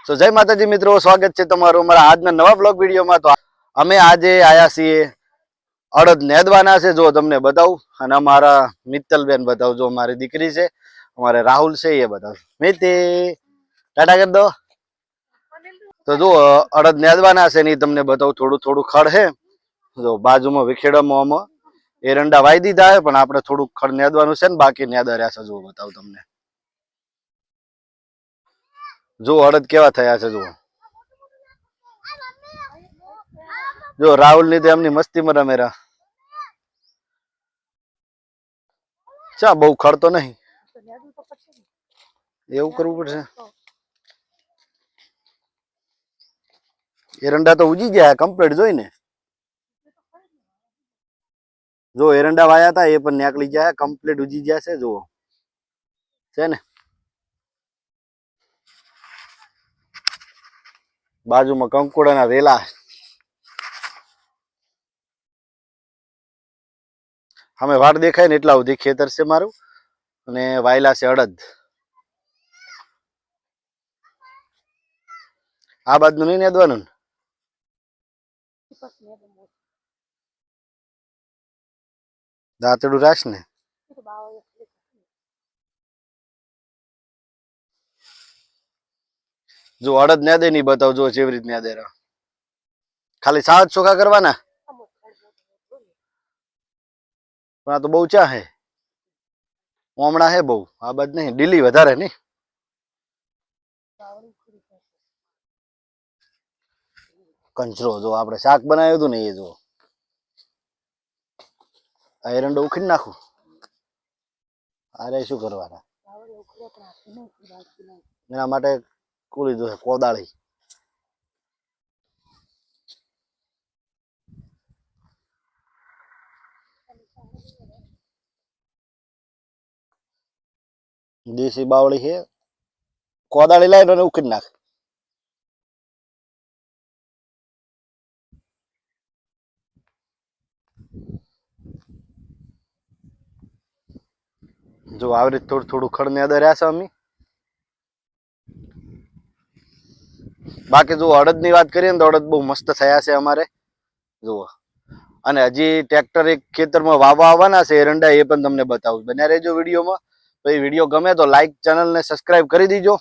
તો જય માતાજી મિત્રો, સ્વાગત છે તમારું અમારા આજના નવા બ્લોગ વિડીયોમાં। તો અમે આજે આયા છીએ અડદ નેદવાના છે, જો તમને બતાવું, અને અમારા મિત્તલબેન બતાવું, જો મારી દીકરી છે, અમારે રાહુલ છે, એ બતાવું। મિત્તિ ટાટા કરી દો। તો જો અડદ નેદવાના છે ને તમને બતાવું, થોડું થોડું ખડ છે, જો બાજુમાં વિખેડામાં આમાં એરંડા વાઈ દીધા છે, પણ આપણે થોડું ખડ નેદવાનું છે ને બાકી નેદા રહ્યા છે, જો બતાવું તમને। જો અડદ કેવા થયા છે, જો રાહુલ ની તો એમની મસ્તીમાં રમેરા। ચા બહુ ખડ તો નહીં, એવું કરવું પડશે। એરંડા તો ઉજી ગયા કમ્પ્લીટ, જોઈને જો એરંડા વાયા હતા એ પણ નીકળી ગયા કમ્પ્લીટ, ઉજી ગયા છે, જુઓ છે ને। બાજુમાં કંકુડાના વેલા, અમે વાડ દેખાય ને એટલા સુધી ખેતર છે મારું, અને વાયલા છે અડદ। આ બાજુ નહીં નેદવાનું, દાંતડું રાખ ને। જો અડદ નેદે નહીં બતાવ, જો જેવી રીત નેદે, ખાલી સાત ચોખા કરવાના, પણ આ તો બહુ ચા હે, ઓમણા હે બહુ, આ બાદ નહીં, ડીલી વધારે નહીં। કંચરો જો આપણે શાક બનાવ્યું હતું ને એ જો, આ એરંડો ઉખડી નાખું, અરે શું કરવાના, એના માટે કુલી દો કોદાળી। દેશી બાવળી છે, કોદાળી લાવીને અને ઉખડી નાખ। જો આવી રીતે થોડું થોડું ખડ ને રહ્યા છે અમે। બાકી જો અડદ ની વાત કરીએ ને તો અડદ બહુ મસ્ત થયા છે અમારે, જુઓ। અને હજી ટ્રેક્ટર એક ખેતરમાં વાવવા આવવાના છે એરંડા, એ પણ તમને બતાવું, બન્યા રહેજો વિડીયોમાં। તો એ વિડીયો ગમે તો લાઈક, ચેનલને સબસ્ક્રાઈબ કરી દીજો।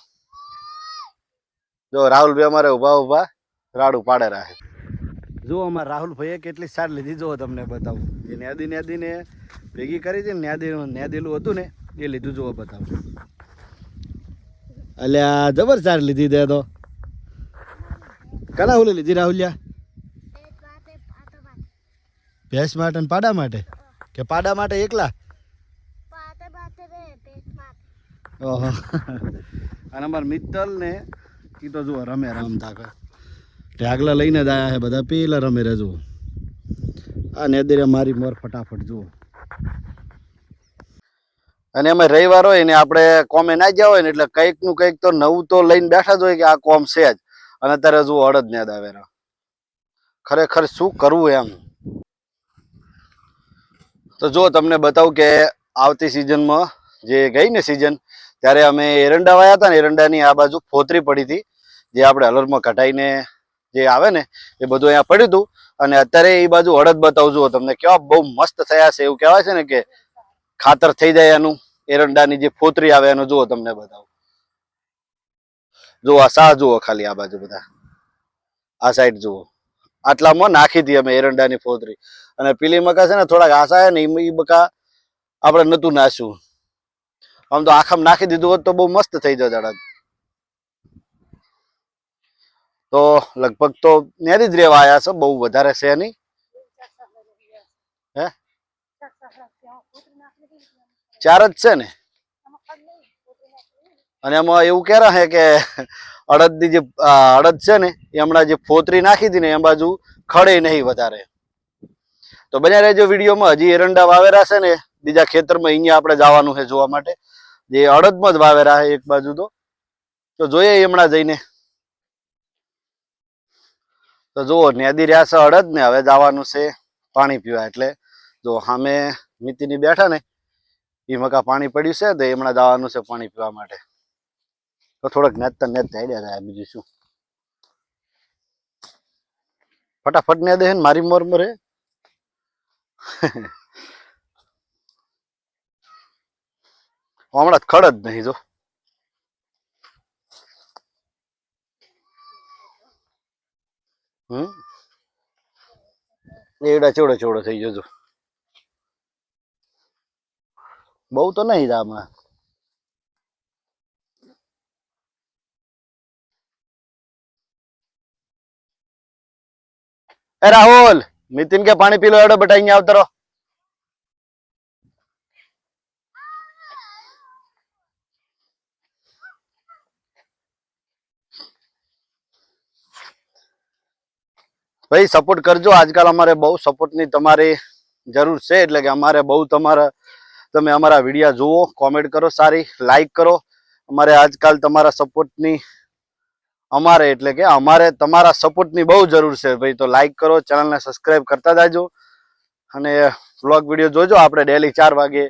જો રાહુલભાઈ અમારે ઉભા ઉભા રાડું પાડે રાખે, જો અમારા રાહુલભાઈએ કેટલી સાર લીધી, જો તમને બતાવું, એ નેદી નેદીને ભેગી કરી હતી ને, નેદેલું હતું ને એ લીધું, જો બતાવું। અલ્યા જબર સાર લીધી દે તો, કના ઓલી લીધી રાહુલિયા? ભેંસ માટે ને પાડા માટે, કે પાડા માટે એકલા? ઓહો, અને અમાર મિત્તલ ને એ તો જુઓ રમે રમતા ઢાગલા લઈને જ આયા છે બધા, પેલા રમે રે જુઓ। આ નેદરે મારી મોર ફટાફટ જુઓ। અને અમે રવિવાર હોય ને આપણે કોમે ના ગયા હોય ને એટલે કંઈક નું કંઈક તો નવું તો લઈને બેઠા જ હોય કે આ કોમ છે જ। અને અત્યારે જુઓ અડદ નેદ આવે, ખરેખર શું કરવું એમ। તો જો તમને બતાવું કે આવતી સિઝનમાં જે ગઈ ને સિઝન, ત્યારે અમે એરંડા વાયા હતા ને, એરંડાની આ બાજુ ફોતરી પડી હતી, જે આપણે હલરમાં કઢાઈને જે આવે ને એ બધું અહીંયા પડ્યું હતું। અને અત્યારે એ બાજુ અડદ બતાવું, જુઓ તમને કેવા બહુ મસ્ત થયા છે, એવું કહેવાય છે ને કે ખાતર થઈ જાય એનું, એરંડાની જે ફોતરી આવે એનું, જુઓ તમને બતાવું। જુઓ આ સા જુઓ, ખાલી આ બાજુ બધા આ સાઈડ જુઓ, આટલામાં નાખી હતી અમે એરંડાની ફોતરી। અને પેલી મકા છે ને થોડાક આસા છે ને, એ મકા આપણે નતું નાખ્યું, આમ તો આખામાં નાખી દીધું હોત તો બહુ મસ્ત થઈ જત અડદ। તો લગભગ તો નેરી જ રેવા આવ્યા છે, બહુ વધારે છે નહીં, હે 4 જ છે ને। અને એમાં એવું કહેરા હે કે અડદની જે અડદ છે ને એ હમણાં જે ફોતરી નાખી હતી ને એ બાજુ ખડે નહીં વધારે। તો બન્યા રહેજો વિડીયોમાં, હજી એરંડા વાવેરા છે ને બીજા ખેતરમાં, અહીંયા આપણે જવાનું છે જોવા માટે, જે અડદમાં જ વાવેરા છે એક બાજુ, તો જોઈએ હમણાં જઈને। તો જુઓ નેદી રહ્યા છે અડદ ને, હવે જવાનું છે પાણી પીવા। એટલે જો સામે મિત્તીની બેઠા ને એ મકા પાણી પડ્યું છે, તો હમણાં જવાનું છે પાણી પીવા માટે। તો થોડાક નેતતા આઈડિયા થાય બીજું શું. ફટાફટ ને દે ને મારી મોર મરે. હમણાં ખડ જ નહીં જો. એડા ચેવડો ચેવડો થઈ જજો. બહુ તો નહીં આમાં. એ રાહુલ नितिन के पानी पी लो एडो बेटा અહીંયા આવતરો. ભાઈ સપોર્ટ કરજો. આજકાલ અમારે બહુ સપોર્ટની તમારી જરૂર છે, એટલે કે અમારે બહુ તમે અમારા વિડીયો જુઓ, કોમેન્ટ કરો, સારી લાઈક કરો. અમારે આજકાલ તમારા સપોર્ટની એટલે કે અમારે તમારા સપોર્ટની બહુ જરૂર છે ભાઈ. તો લાઈક કરો, ચેનલને સબસ્ક્રાઇબ કરતા જાજો અને વ્લોગ વિડીયો જોજો. આપણે ડેલી 4 વાગે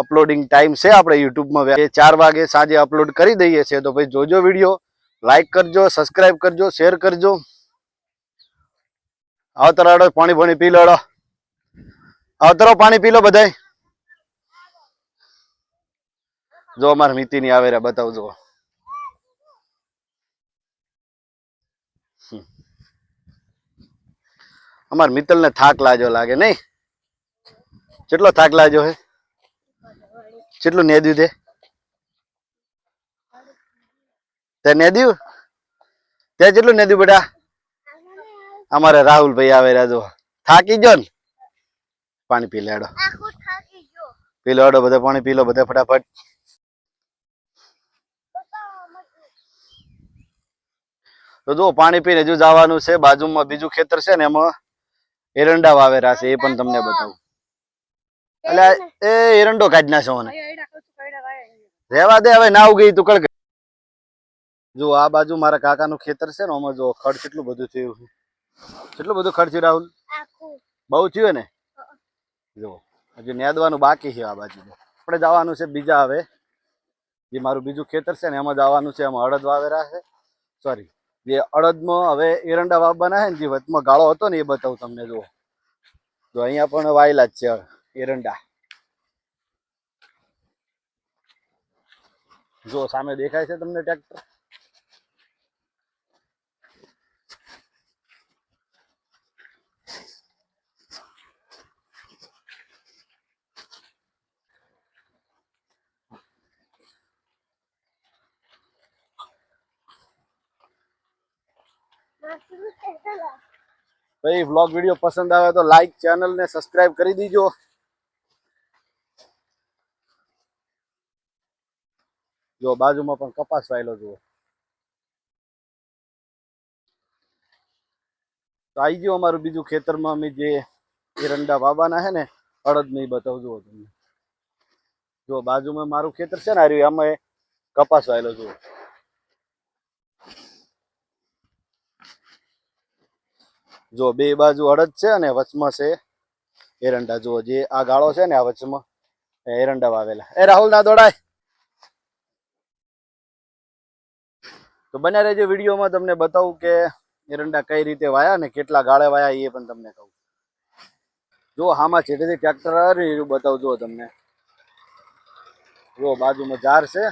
અપલોડિંગ ટાઈમ છે આપણે યુટ્યુબમાં. 4 વાગે સાંજે અપલોડ કરી દઈએ છીએ. તો ભાઈ જોજો વિડીયો, લાઈક કરજો, સબસ્ક્રાઇબ કરજો, શેર કરજો. આવતરો પાણી પી લો. આવતરો પાણી પી લો બધાય. જો અમારા મિતિની આવે રે બતાવજો. અમાર મિત્તલ ને થાક લાગ્યો લાગે નહીં? કેટલો થાક લાગ્યો હે? કેટલું નેદ્યું તે નેદ્યું? તે કેટલું નેદ્યું બેટા? અમારે રાહુલ ભાઈ આવે રાજો. થાકી ગયો ને? પાણી પી લેડો. પી લો બધા પાણી પી લો બધા ફટાફટ. તો જો પાણી પીને હજુ જવાનું છે. બાજુમાં બીજું ખેતર છે ને, એમાં એરંડા વાવેરા છે, એ પણ તમને બતાવું. એટલે એ એરંડો કાઢી નાખો ને. રેવા દે હવે, ના ઉગી તું કળ. જો આ બાજુ મારા કાકાનું ખેતર છે ને, આમાં જો ખડ કેટલું બધું થયું. કેટલું બધું ખડ થયું રાહુલ? બહુ થયું ને. જો હજુ નેદવાનું બાકી છે આ બાજુ. આપણે જવાનું છે બીજા. હવે જે મારું બીજું ખેતર છે ને, એમાં જવાનું છે. એમાં અડદ વાવેરા છે. સોરી, જે અડદમાં હવે એરંડા વાવવાના છે ને, જે વચમાં ગાળો હતો ને, એ બતાવું તમને. જો અહીંયા પણ વાયેલા જ છે એરંડા. જો સામે દેખાય છે તમને ટ્રેક્ટર? ભાઈ વ્લોગ વિડીયો પસંદ આવે તો લાઈક, ચેનલ ને સબસ્ક્રાઇબ કરી દીજો. જો બાજુમાં પણ કપાસ વાયેલો જુઓ. તો આવી ગયો અમારું બીજું ખેતરમાં. અમે જે એરંડા વાવવાના છે ને, અડદ નહીં બતાવજો તમને. જો બાજુમાં મારું ખેતર છે ને, આ અમે કપાસ વાયેલો જુઓ. જો બે બાજુ અડદ છે અને વચમાં છે એરંડા. જુઓ જે આ ગાળો છે ને, આ વચમાં એરંડા વાવેલા. એ રાહુલ ના દોડાય. તો બન્યા રહેજો વિડીયોમાં. તમને બતાવું કે એરંડા કઈ રીતે વાયા ને કેટલા ગાળે વાયા, એ પણ તમને કહું. જો હામાં છેટેથી ટ્રેક્ટર આવે ને, બતાવજો તમને. જો બાજુમાં ઝાર છે.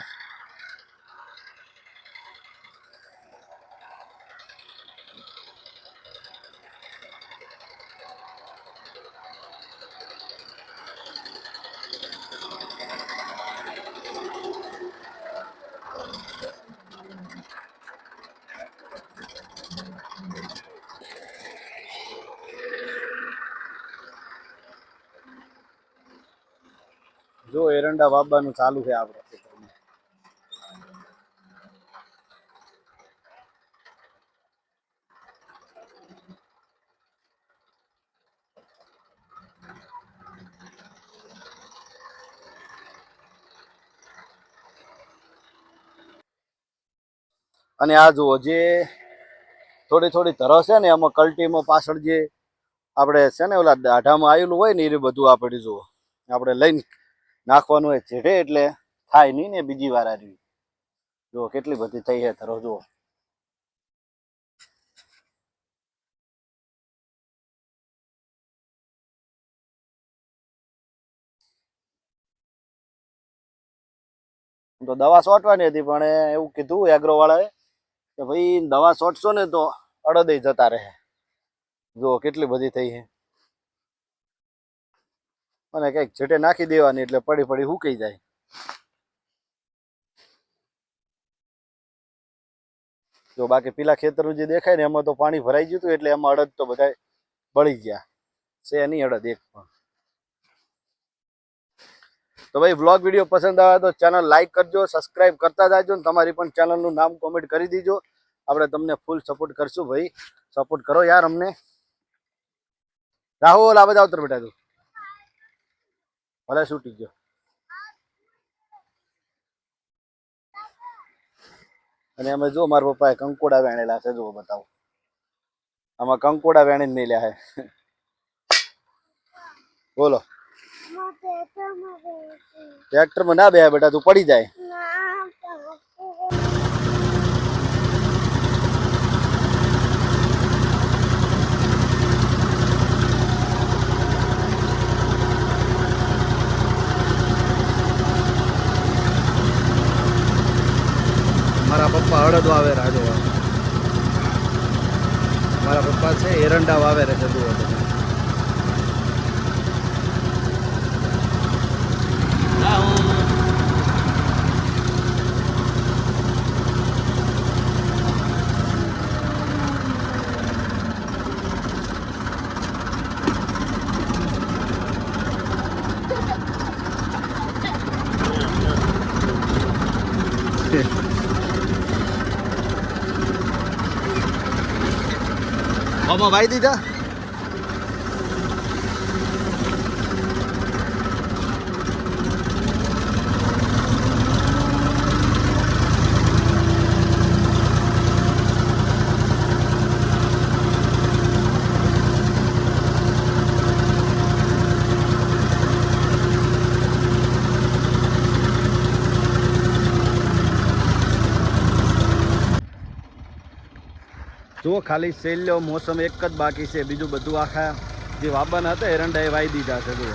જો એરંડા વાવવાનું ચાલુ છે આપણા ખેતરમાં. અને આ જુઓ જે થોડી થોડી ધરો છે ને, એમાં કલ્ટીમાં પાછળ જે આપણે છે ને ઓલા દાઢામાં આવેલું હોય ને, એ બધું આપણે જુઓ આપણે લઈને નાખવાનું હોય છે, એટલે થાય નહીં ને બીજી વાર આવી. જો કેટલી બધી થઈ છે ધરો જુઓ. તો દવા છોટવાની હતી પણ એવું કીધું એગ્રો વાળાએ કે ભાઈ દવા છોટશો ને તો અડદ જતા રહે. જો કેટલી બધી થઈ છે અને કઈક છેટે નાખી દેવાની એટલે પડી પડી સુકાઈ જાય. જો બાકી પેલા ખેતરો જે દેખાય ને એમાં તો પાણી ભરાઈ ગયું હતું એટલે એમાં અડદ તો બધા બળી ગયા છે નહીં અડદ એક પણ. તો ભાઈ વ્લોગ વિડીયો પસંદ આવે તો ચેનલ લાઈક કરજો, સબસ્ક્રાઇબ કરતા જાજો ને તમારી પણ ચેનલનું નામ કોમેન્ટ કરી દીજો. આપણે તમને ફૂલ સપોર્ટ કરશું ભાઈ. સપોર્ટ કરો યાર અમને. રાહુલ આ બધા ઉતર બેટા તું ભલે છૂટી ગયો. અને અમે જો મારા પપ્પાએ કંકોડા વેણેલા છે. જો બતાવો આમાં કંકોડા વેણી મેલ્યા છે. બોલો ટ્રેક્ટર માં ના બે બેટા તું પડી જાય. મારા પપ્પા અડદ વાવે રાજો. મારા પપ્પા છે એરંડા વાવે રહે છે. જુઓ તમે આમાં વાઈ દીધા. જો ખાલી શેલ્યો મોસમ એક જ બાકી છે. બીજું બધું આખા જે વાબાના હતા એરંડા એ વાઈ દીધા છે. જુઓ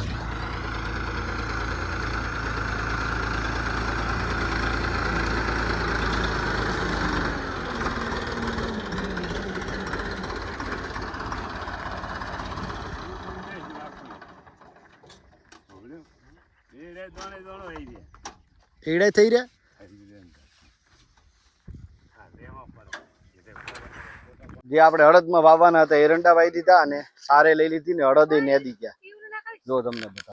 એડા થઈ રહ્યા. જે આપણે અડદમાં વાવવાના હતા એરંડા વાઈ દીધા અને સારે લઈ લીધી ને અડદ નેદી ગયા. જો તમને બતાવો